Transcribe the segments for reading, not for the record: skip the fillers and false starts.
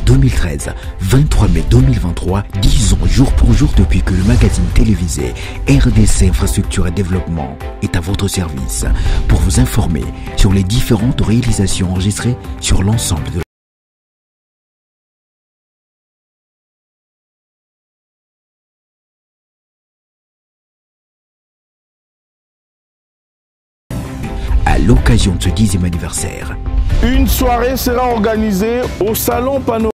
2013, 23 mai 2023, 10 ans jour pour jour depuis que le magazine télévisé RDC Infrastructure et Développement est à votre service pour vous informer sur les différentes réalisations enregistrées sur l'ensemble de à l'occasion de ce 10e anniversaire. Une soirée sera organisée au Salon Panorama.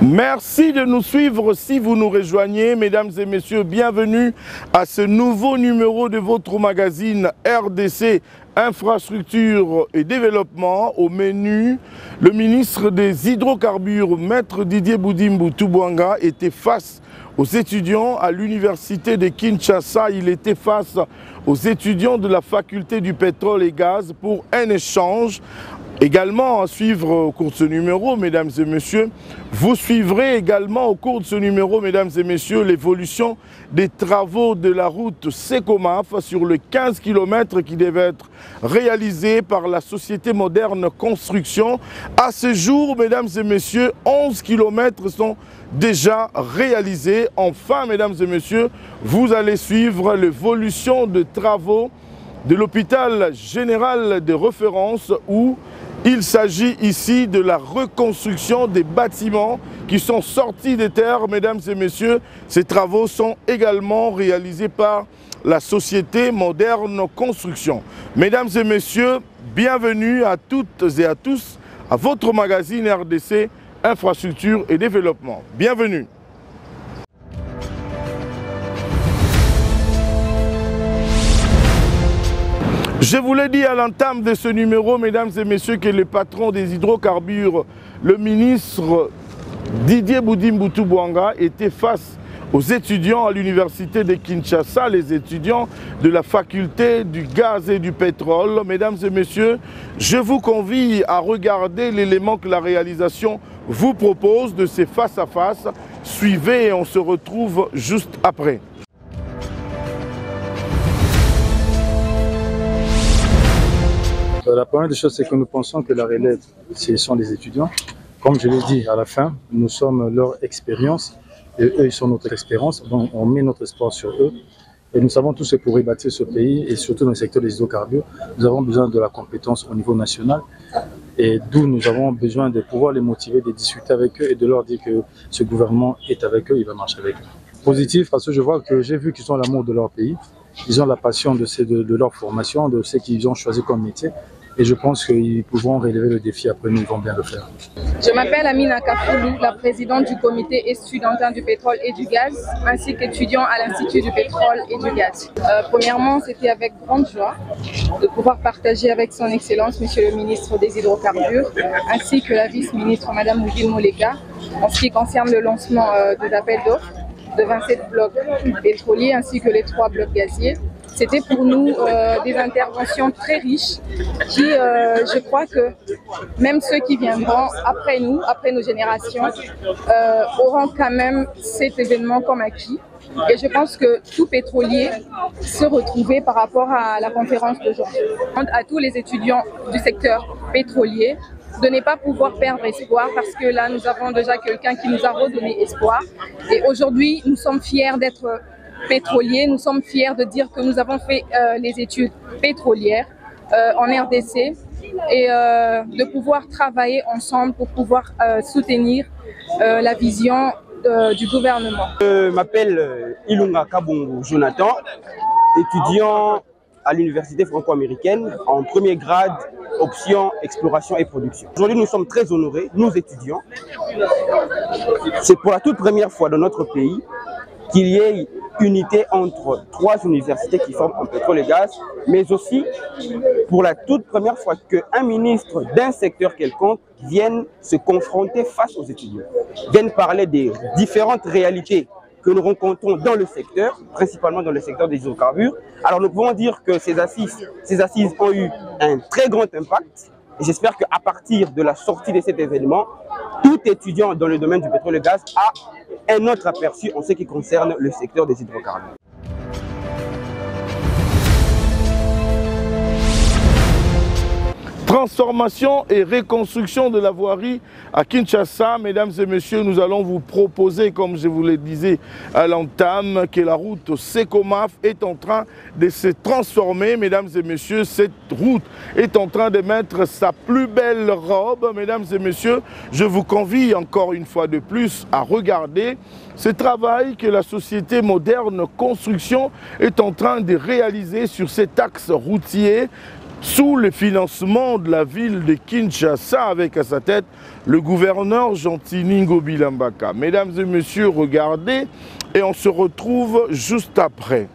Merci de nous suivre si vous nous rejoignez, mesdames et messieurs, bienvenue à ce nouveau numéro de votre magazine RDC Infrastructure et Développement. Au menu, le ministre des Hydrocarbures, Maître Didier Boudimbo Toubouanga, était face aux étudiants à l'université de Kinshasa. Il était face aux étudiants de la faculté du pétrole et gaz pour un échange. Également à suivre au cours de ce numéro, mesdames et messieurs, vous suivrez également au cours de ce numéro, mesdames et messieurs, l'évolution des travaux de la route Secomaf sur le 15 km qui devait être réalisé par la société moderne Construction. À ce jour, mesdames et messieurs, 11 km sont déjà réalisés. Enfin, mesdames et messieurs, vous allez suivre l'évolution de travaux de l'hôpital général de référence où il s'agit ici de la reconstruction des bâtiments qui sont sortis des terres, mesdames et messieurs. Ces travaux sont également réalisés par la société moderne Construction. Mesdames et messieurs, bienvenue à toutes et à tous à votre magazine RDC Infrastructure et Développement. Bienvenue. Je vous l'ai dit à l'entame de ce numéro, mesdames et messieurs, que le patron des hydrocarbures, le ministre Didier Boudimbo Toubouanga, était face aux étudiants à l'université de Kinshasa, les étudiants de la faculté du gaz et du pétrole. Mesdames et messieurs, je vous convie à regarder l'élément que la réalisation vous propose de ces face-à-face. Suivez et on se retrouve juste après. La première des choses, c'est que nous pensons que la relève, ce sont les étudiants. Comme je l'ai dit à la fin, nous sommes leur expérience et eux, ils sont notre expérience. Donc, on met notre espoir sur eux. Et nous savons tous que pour rebâtir ce pays, et surtout dans le secteur des hydrocarbures, nous avons besoin de la compétence au niveau national. Et d'où nous avons besoin de pouvoir les motiver, de discuter avec eux et de leur dire que ce gouvernement est avec eux, il va marcher avec eux. Positif parce que je vois que j'ai vu qu'ils ont l'amour de leur pays, ils ont la passion de leur formation, de ce qu'ils ont choisi comme métier. Et je pense qu'ils pourront relever le défi après nous, ils vont bien le faire. Je m'appelle Amina Kafoulou, la présidente du comité estudiantin du pétrole et du gaz, ainsi qu'étudiant à l'Institut du pétrole et du gaz. Premièrement, c'était avec grande joie de pouvoir partager avec son Excellence, Monsieur le ministre des Hydrocarbures, ainsi que la vice-ministre, Madame Mougil Moleka, en ce qui concerne le lancement de l'appel d'offres de 27 blocs pétroliers ainsi que les 3 blocs gaziers. C'était pour nous des interventions très riches qui, je crois que même ceux qui viendront après nous, après nos générations, auront quand même cet événement comme acquis. Et je pense que tout pétrolier se retrouvait par rapport à la conférence d'aujourd'hui. À tous les étudiants du secteur pétrolier de ne pas pouvoir perdre espoir, parce que là nous avons déjà quelqu'un qui nous a redonné espoir. Et aujourd'hui nous sommes fiers d'être pétroliers, nous sommes fiers de dire que nous avons fait les études pétrolières en RDC et de pouvoir travailler ensemble pour pouvoir soutenir la vision du gouvernement. Je m'appelle Ilunga Kabongo Jonathan, étudiant à l'université franco-américaine en premier grade, option exploration et production. Aujourd'hui, nous sommes très honorés, nous étudiants. C'est pour la toute première fois dans notre pays qu'il y ait unité entre 3 universités qui forment en pétrole et gaz, mais aussi pour la toute première fois qu'un ministre d'un secteur quelconque vienne se confronter face aux étudiants, vienne parler des différentes réalités que nous rencontrons dans le secteur, principalement dans le secteur des hydrocarbures. Alors nous pouvons dire que ces assises ont eu un très grand impact. Et j'espère qu'à partir de la sortie de cet événement, tout étudiant dans le domaine du pétrole et gaz a un autre aperçu en ce qui concerne le secteur des hydrocarbures. Transformation et reconstruction de la voirie à Kinshasa. Mesdames et messieurs, nous allons vous proposer, comme je vous le disais à l'entame, que la route Secomaf est en train de se transformer. Mesdames et messieurs, cette route est en train de mettre sa plus belle robe. Mesdames et messieurs, je vous convie encore une fois de plus à regarder ce travail que la société moderne construction est en train de réaliser sur cet axe routier sous le financement de la ville de Kinshasa, avec à sa tête le gouverneur Gentili Ngobila Mbaka. Mesdames et messieurs, regardez et on se retrouve juste après.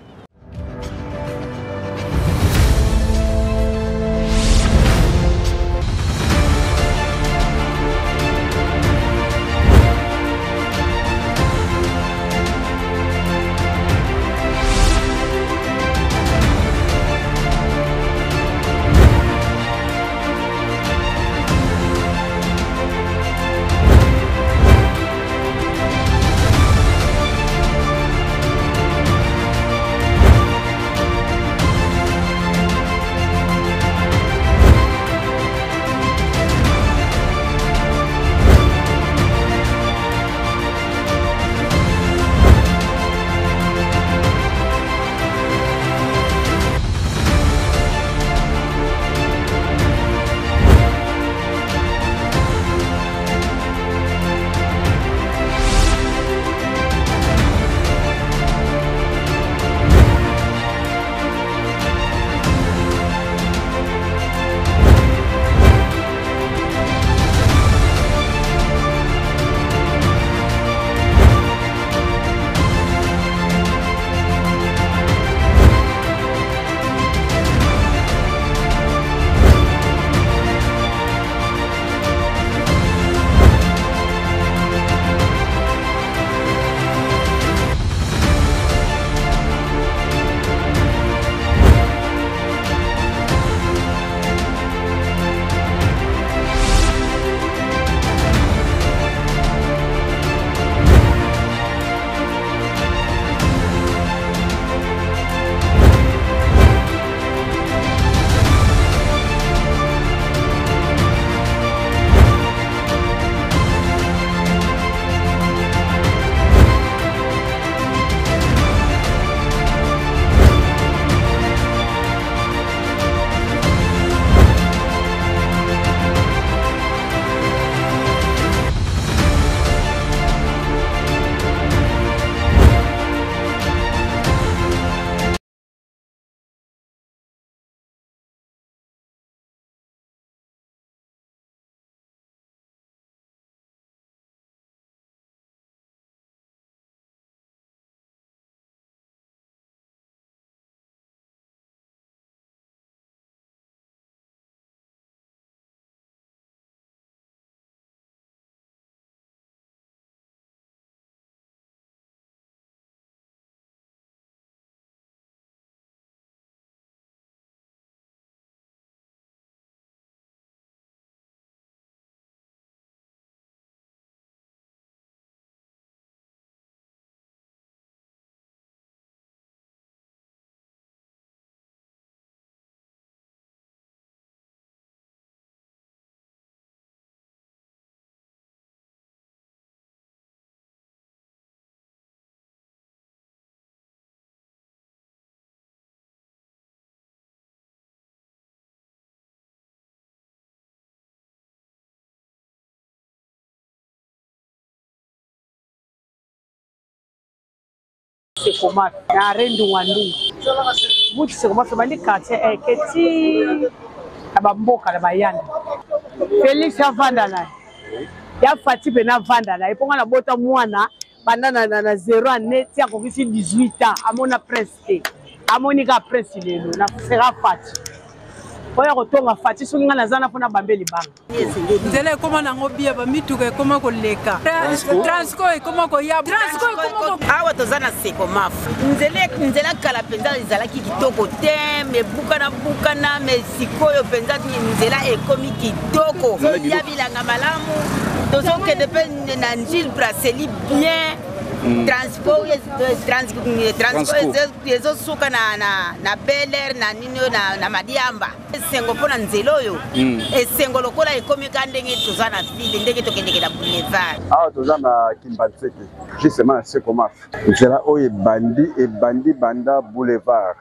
Sekoma na Rendu Wandu. Mutu Sekoma Febandi quartier eketi abamboka na bayanda. Félix avanda na. Ya Fati bena vanda na. Eponga na bota mwana bandana na 0 année tia ko 18 ans amona presque. Amonika presque lelo na sera Fati. Oya kotonga Fati sokinga nazana pona bambeli banga. Nzela koma nango bia ba mituka koma ko leka. Transco koma ko ya. Transco koma ko awa tozana Sekoma. Nzela kala penza ezala ki kitoko te me bukana me sikoyo penza nzela ekomi kitoko. Ya bilanga malamu. Tozoke depende na Njil Brasserie bien. Transport ezo suka na Beler na nino na Madiamba esengo pona nzelo yo esengo lokola ekomi kandenge tozana ville ndenge tokendeke na boulevard awa tozana Kimbatseke justement Sekoma nzela oyo ebandi banda boulevard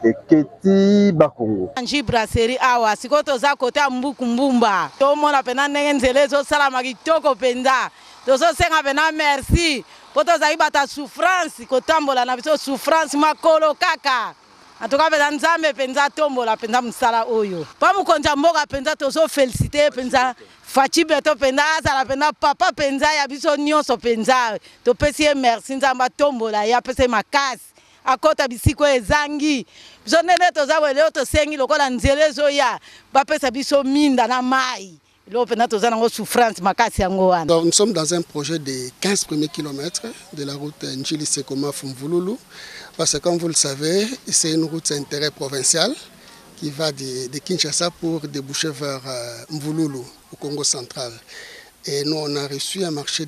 eketi bakongo Njil Brasserie awa siko toza kota mbuku mbumba tomona pena ndenge nzela ezosala kitoko penza tozosenga pena merci poto zai bata souffrance kotambola na biso souffrance makolo kaka atoka peza nzambe penza tombola penza msala oyo pa mukonja mboka penza tozo féliciter penza Fati beto penza azala penza papa penza ya biso nyonso penza to pesi merci nzamba tombola ya pese makasi akota bisiko ezangi biso nene toza wele to sengi lokola nzelezo ya ba pesa biso minda na mai. Nous sommes dans un projet de 15 premiers kilomètres de la route Njili Sekoma Fumvululu. Parce que comme vous le savez, c'est une route d'intérêt provincial qui va de Kinshasa pour déboucher vers Mvululu, au Congo central. Et nous, on a reçu un marché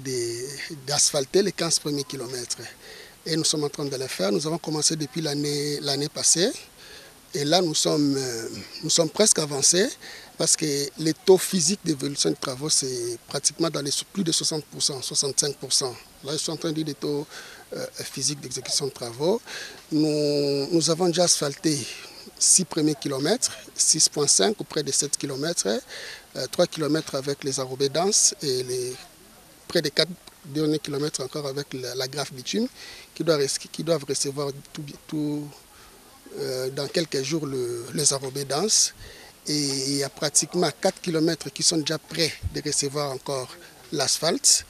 d'asphalter les 15 premiers kilomètres. Et nous sommes en train de le faire. Nous avons commencé depuis l'année passée. Et là, nous sommes presque avancés. Parce que les taux physiques d'évolution de travaux, c'est pratiquement dans les plus de 60%, 65%. Là, je suis en train de dire des taux physiques d'exécution de travaux. Nous avons déjà asphalté 6 premiers kilomètres, 6,5 ou près de 7 kilomètres, 3 kilomètres avec les enrobés denses et près de 4 derniers kilomètres encore avec la graffe bitume qui doivent recevoir dans quelques jours les enrobés denses. Et il y a pratiquement 4 km qui sont déjà prêts de recevoir encore l'asphalte.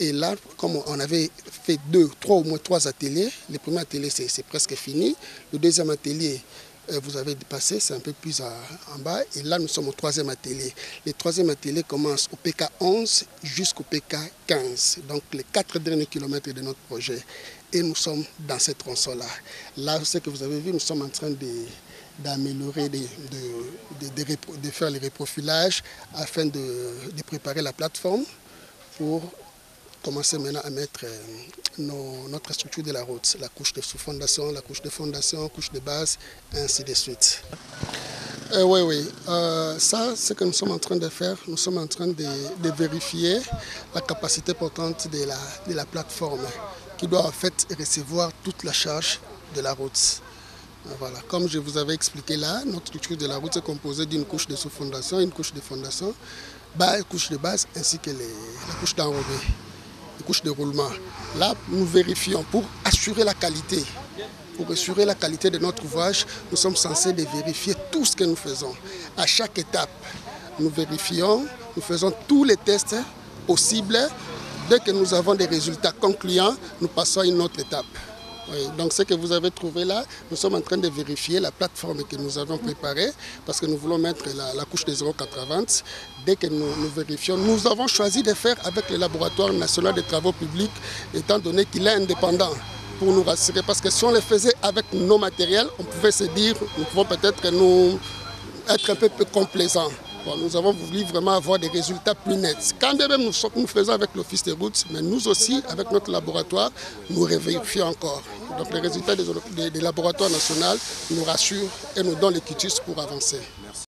Et là, comme on avait fait 3 ateliers, le premier atelier c'est presque fini. Le deuxième atelier, vous avez dépassé, c'est un peu plus en bas. Et là, nous sommes au 3e atelier. Le 3e atelier commence au PK 11 jusqu'au PK 15. Donc les 4 derniers kilomètres de notre projet. Et nous sommes dans ce tronçon-là. Là, ce que vous avez vu, nous sommes en train d'améliorer, de faire les reprofilages afin de préparer la plateforme pour commencer maintenant à mettre notre structure de la route, la couche de sous-fondation, la couche de fondation, couche de base, ainsi de suite. Oui. Ça, c'est ce que nous sommes en train de faire. Nous sommes en train de vérifier la capacité portante de la plateforme qui doit en fait recevoir toute la charge de la route. Voilà. Comme je vous avais expliqué là, notre structure de la route est composée d'une couche de sous-fondation, une couche de fondation, une couche de base ainsi que la couche d'enrobé, les couches de roulement. Là, nous vérifions pour assurer la qualité. Pour assurer la qualité de notre ouvrage, nous sommes censés de vérifier tout ce que nous faisons. À chaque étape, nous vérifions, nous faisons tous les tests possibles. Dès que nous avons des résultats concluants, nous passons à une autre étape. Oui, donc ce que vous avez trouvé là, nous sommes en train de vérifier la plateforme que nous avons préparée parce que nous voulons mettre la couche des 0,80. Dès que nous vérifions, nous avons choisi de faire avec le laboratoire national des travaux publics étant donné qu'il est indépendant pour nous rassurer parce que si on le faisait avec nos matériels, on pouvait se dire, nous pouvons peut-être être un peu complaisants. Bon, nous avons voulu vraiment avoir des résultats plus nets. Quand bien même nous faisons avec l'Office des routes, mais nous aussi, avec notre laboratoire, nous vérifions encore. Donc les résultats des laboratoires nationaux nous rassurent et nous donnent les quitus pour avancer. Merci.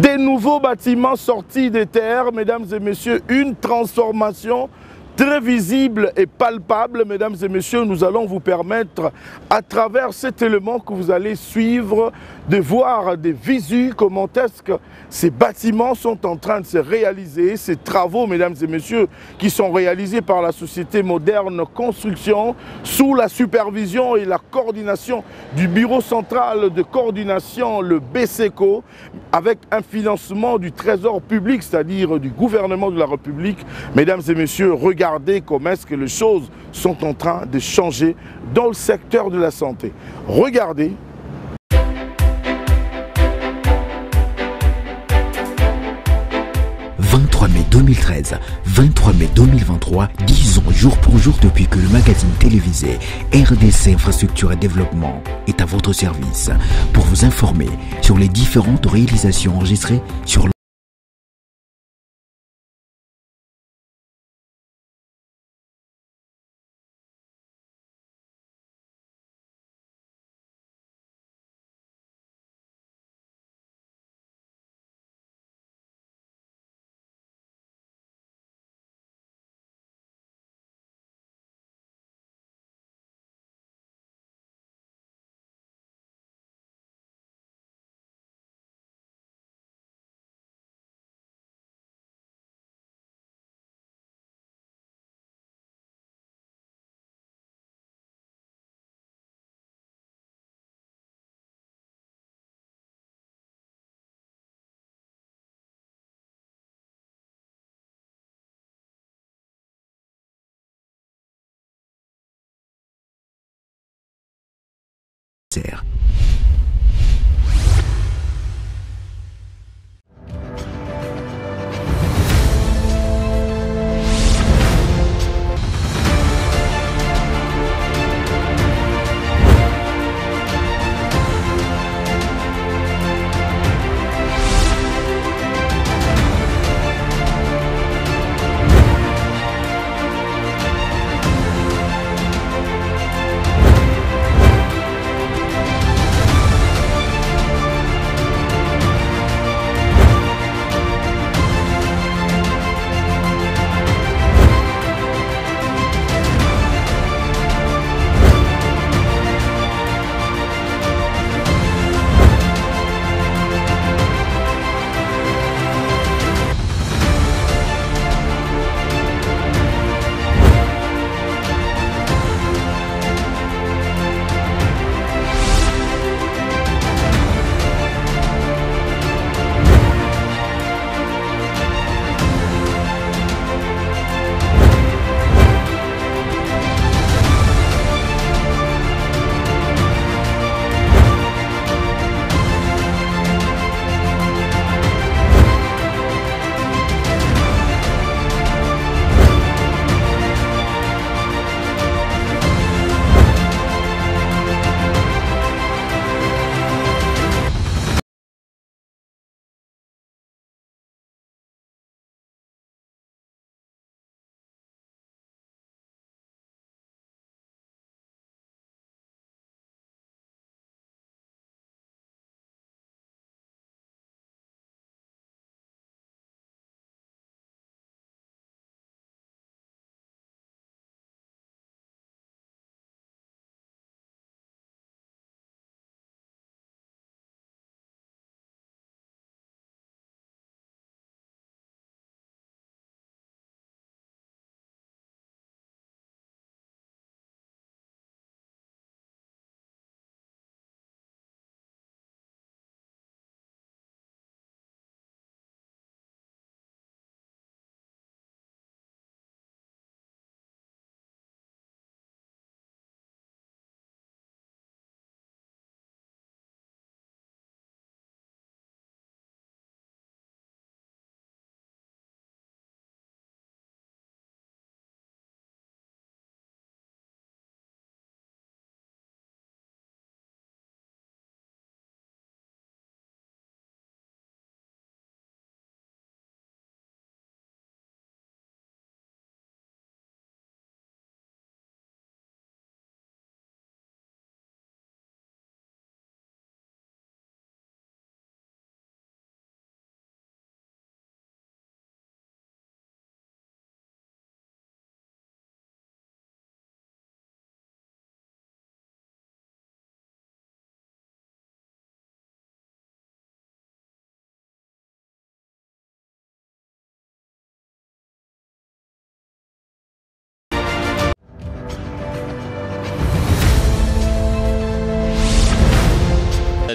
Des nouveaux bâtiments sortis des terres, mesdames et messieurs, une transformation très visible et palpable, mesdames et messieurs. Nous allons vous permettre, à travers cet élément que vous allez suivre, de voir des visus, comment est-ce que ces bâtiments sont en train de se réaliser, ces travaux, mesdames et messieurs, qui sont réalisés par la société Moderne Construction, sous la supervision et la coordination du Bureau central de coordination, le BCECO, avec un financement du Trésor public, c'est-à-dire du gouvernement de la République. Mesdames et messieurs, regardez comment est-ce que les choses sont en train de changer dans le secteur de la santé. Regardez. « 23 mai 2013, 23 mai 2023, 10 ans jour pour jour depuis que le magazine télévisé RDC Infrastructure et Développement est à votre service pour vous informer sur les différentes réalisations enregistrées sur terre.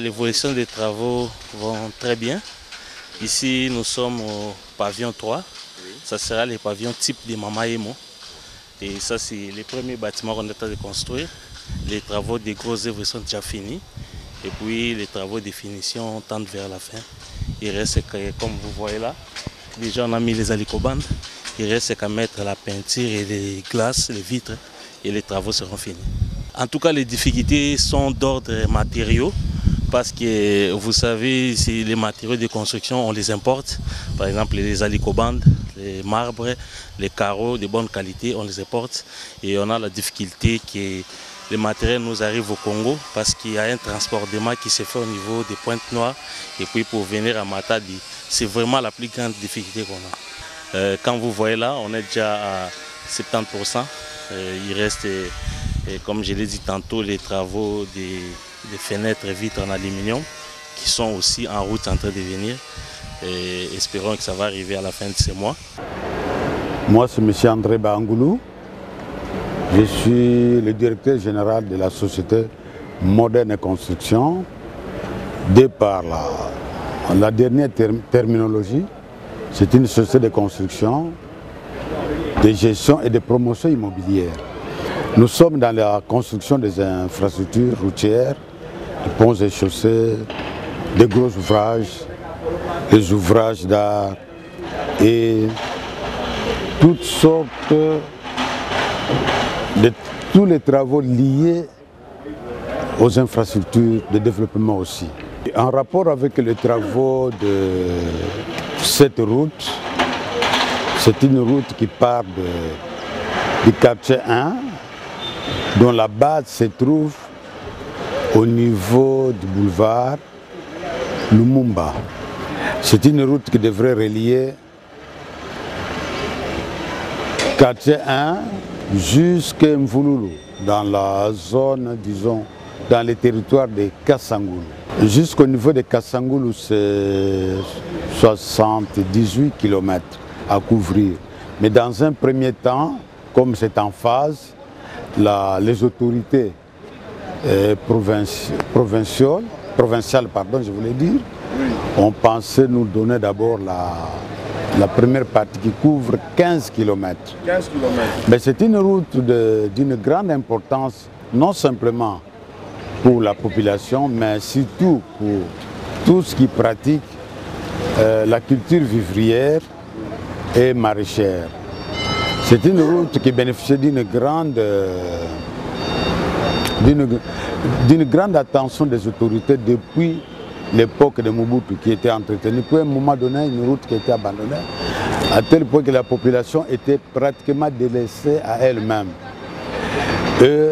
l'évolution des travaux vont très bien. Ici, nous sommes au pavillon 3. Ça sera le pavillon type de Mamaemo. Et ça, c'est les premiers bâtiments qu'on est en train de construire. Les travaux des grosses œuvres sont déjà finis. Et puis, les travaux de finition tendent vers la fin. Il reste, comme vous voyez là, déjà on a mis les alicobandes. Il reste qu'à mettre la peinture et les glaces, les vitres, et les travaux seront finis. En tout cas, les difficultés sont d'ordre matériaux. Parce que vous savez, si les matériaux de construction, on les importe. Par exemple, les alicobandes, les marbres, les carreaux de bonne qualité, on les importe. Et on a la difficulté que les matériels nous arrivent au Congo parce qu'il y a un transport de main qui se fait au niveau des Pointes-Noires. Et puis pour venir à Matadi, c'est vraiment la plus grande difficulté qu'on a. Quand vous voyez là, on est déjà à 70%. Il reste, comme je l'ai dit tantôt, les travaux des fenêtres et vitres en aluminium qui sont aussi en route en train de venir. Et espérons que ça va arriver à la fin de ce mois. Moi, c'est M. André Bangoulou. Je suis le directeur général de la société Moderne Construction. De par la dernière terminologie, c'est une société de construction, de gestion et de promotion immobilière. Nous sommes dans la construction des infrastructures routières, des ponts et chaussées, des gros ouvrages, des ouvrages d'art et toutes sortes de tous les travaux liés aux infrastructures de développement aussi. En rapport avec les travaux de cette route, c'est une route qui part du quartier 1, dont la base se trouve au niveau du boulevard Lumumba. C'est une route qui devrait relier quartier 1 jusqu'à Mvululu, dans la zone, disons, dans les territoires de Kassangoulou. Jusqu'au niveau de Kassangoulou, c'est 78 km à couvrir. Mais dans un premier temps, comme c'est en phase, les autorités provinciales, je voulais dire, ont pensé nous donner d'abord la première partie qui couvre 15 km. 15 km. Mais c'est une route d'une grande importance, non simplement pour la population, mais surtout pour tous qui pratiquent la culture vivrière et maraîchère. C'est une route qui bénéficie d'une grande attention des autorités depuis l'époque de Mobutu qui était entretenue. Puis à un moment donné, une route qui était abandonnée, à tel point que la population était pratiquement délaissée à elle-même. Et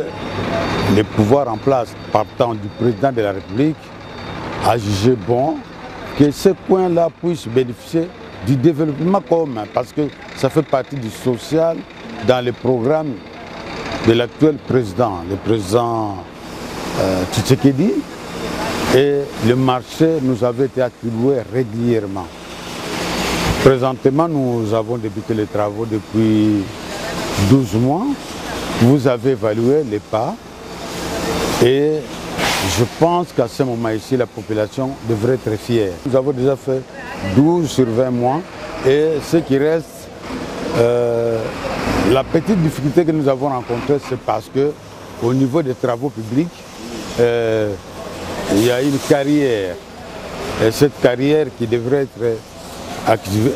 le pouvoir en place, partant du président de la République, a jugé bon que ce coin-là puisse bénéficier du développement commun, parce que ça fait partie du social dans le programme de l'actuel président, le président Tshisekedi, et le marché nous avait été attribué régulièrement. Présentement, nous avons débuté les travaux depuis 12 mois. Vous avez évalué les pas et je pense qu'à ce moment ici, la population devrait être fière. Nous avons déjà fait 12 sur 20 mois et ce qui reste, la petite difficulté que nous avons rencontrée, c'est parce que au niveau des travaux publics, il y a une carrière. Et cette carrière qui devrait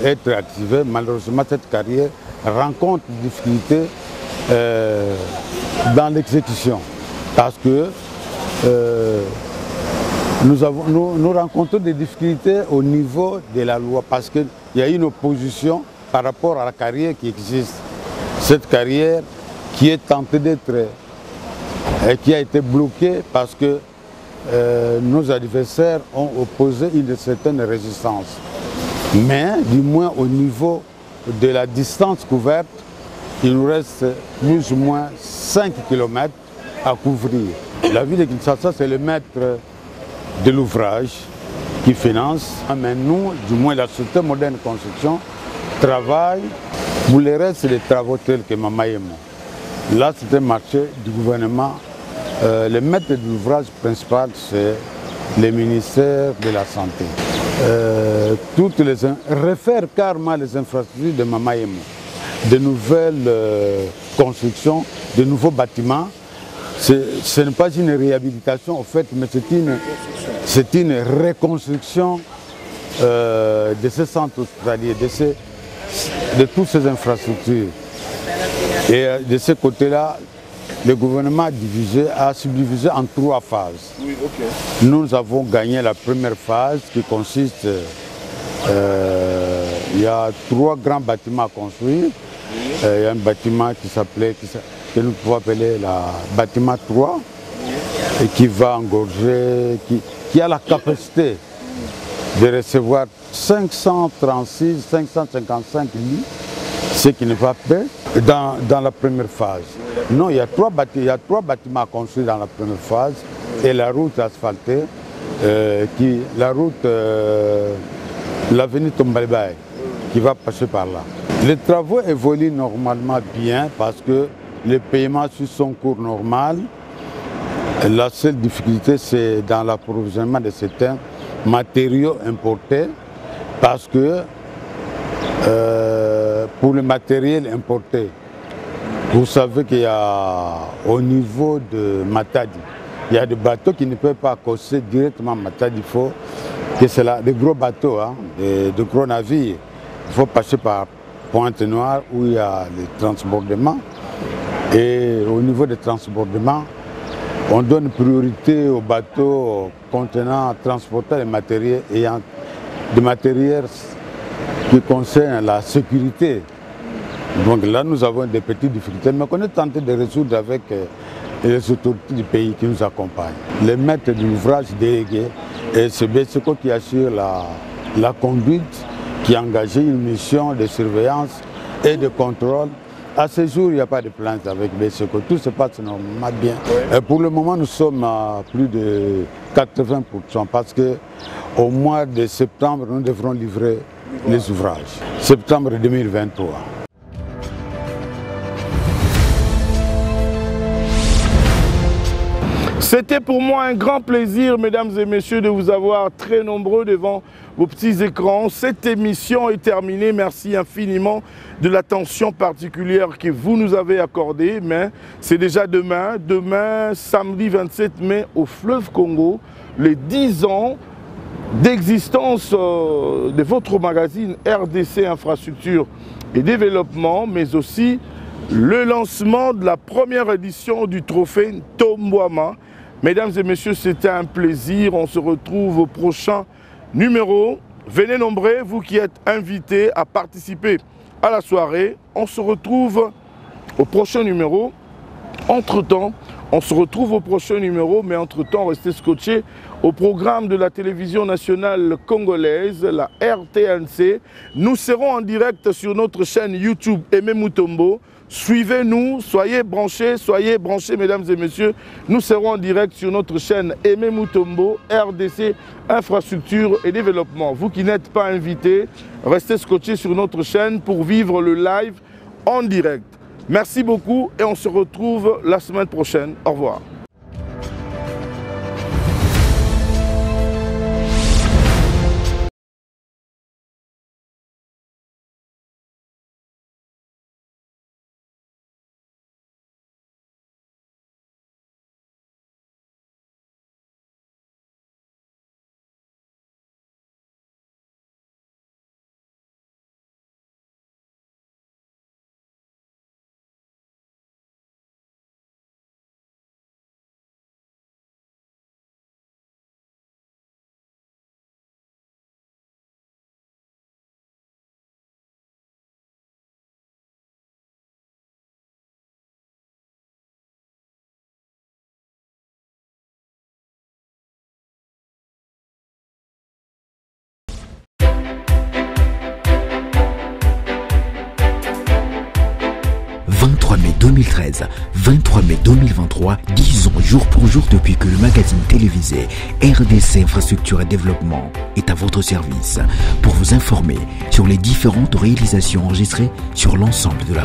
être activée, malheureusement cette carrière rencontre des difficultés dans l'exécution. Parce que nous rencontrons des difficultés au niveau de la loi, parce qu'il y a une opposition par rapport à la carrière qui existe. Cette carrière qui est tentée d'être, qui a été bloquée parce que nos adversaires ont opposé une certaine résistance. Mais du moins au niveau de la distance couverte, il nous reste plus ou moins 5 km à couvrir. La ville de Kinshasa, c'est le maître de l'ouvrage qui finance. Mais nous, du moins la société Moderne Construction, travaille pour le reste des travaux tels que Mamaemo. Là, c'est un marché du gouvernement. Le maître de l'ouvrage principal, c'est les ministères de la Santé. Refaire carrément les infrastructures de Mamaïmo, de nouvelles constructions, de nouveaux bâtiments. Ce n'est pas une réhabilitation en fait, mais c'est une reconstruction de ces centres hospitaliers, de toutes ces infrastructures. Et de ce côté-là, le gouvernement a subdivisé en 3 phases. Oui, okay. Nous avons gagné la première phase qui consiste, il y a 3 grands bâtiments à construire. Il y a un bâtiment que nous pouvons appeler le bâtiment 3 et qui va engorger, qui a la capacité de recevoir 536, 555 lits, ce qui ne va pas dans la première phase. Non, il y a 3 bâtiments à construire dans la première phase et la route asphaltée, l'avenue Tombalbaye, qui va passer par là. Les travaux évoluent normalement bien parce que le paiement suit son cours normal. La seule difficulté, c'est dans l'approvisionnement de certains matériaux importés parce que pour le matériel importé, vous savez qu'il y a au niveau de Matadi, il y a des bateaux qui ne peuvent pas accoster directement Matadi. Il faut que c'est là, des gros bateaux, hein, de gros navires. Il faut passer par Pointe-Noire où il y a les transbordements. Et au niveau des transbordements, on donne priorité aux bateaux contenant, transportant les matériels ayant des matériels qui concernent la sécurité. Donc là, nous avons des petites difficultés, mais qu'on est tenté de résoudre avec les autorités du pays qui nous accompagnent. Les maîtres d'ouvrage délégués, et c'est BSECO qui assure la conduite, qui a engagé une mission de surveillance et de contrôle. À ce jour, il n'y a pas de plainte avec BSECO. Tout se passe normalement bien. Et pour le moment, nous sommes à plus de 80% parce qu'au mois de septembre, nous devrons livrer les ouvrages. Septembre 2023. C'était pour moi un grand plaisir, mesdames et messieurs, de vous avoir très nombreux devant vos petits écrans. Cette émission est terminée. Merci infiniment de l'attention particulière que vous nous avez accordée. Mais c'est déjà demain, samedi 27 mai, au fleuve Congo, les 10 ans d'existence de votre magazine RDC Infrastructure et Développement, mais aussi le lancement de la première édition du trophée Tombouama. Mesdames et messieurs, c'était un plaisir. On se retrouve au prochain numéro. Venez nombreux, vous qui êtes invités à participer à la soirée. On se retrouve au prochain numéro. Entre-temps, on se retrouve au prochain numéro, mais entre-temps, restez scotchés au programme de la télévision nationale congolaise, la RTNC. Nous serons en direct sur notre chaîne YouTube Aimé Mutombo. Suivez-nous, soyez branchés, mesdames et messieurs. Nous serons en direct sur notre chaîne Aimé Mutombo, RDC Infrastructure et Développement. Vous qui n'êtes pas invités, restez scotchés sur notre chaîne pour vivre le live en direct. Merci beaucoup et on se retrouve la semaine prochaine. Au revoir. mai 2013, 23 mai 2023, 10 ans jour pour jour depuis que le magazine télévisé RDC Infrastructure et Développement est à votre service pour vous informer sur les différentes réalisations enregistrées sur l'ensemble de la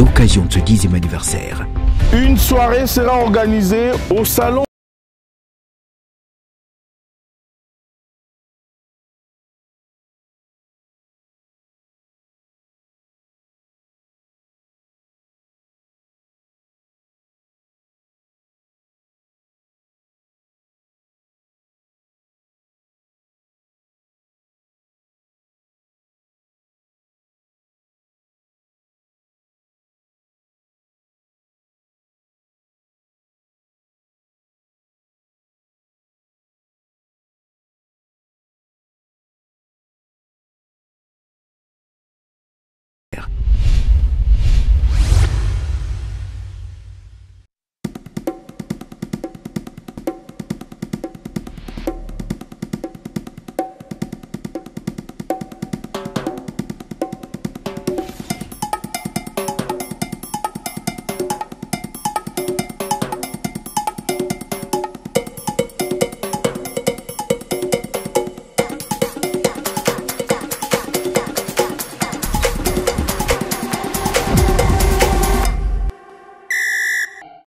l'occasion de ce 10e anniversaire. Une soirée sera organisée au salon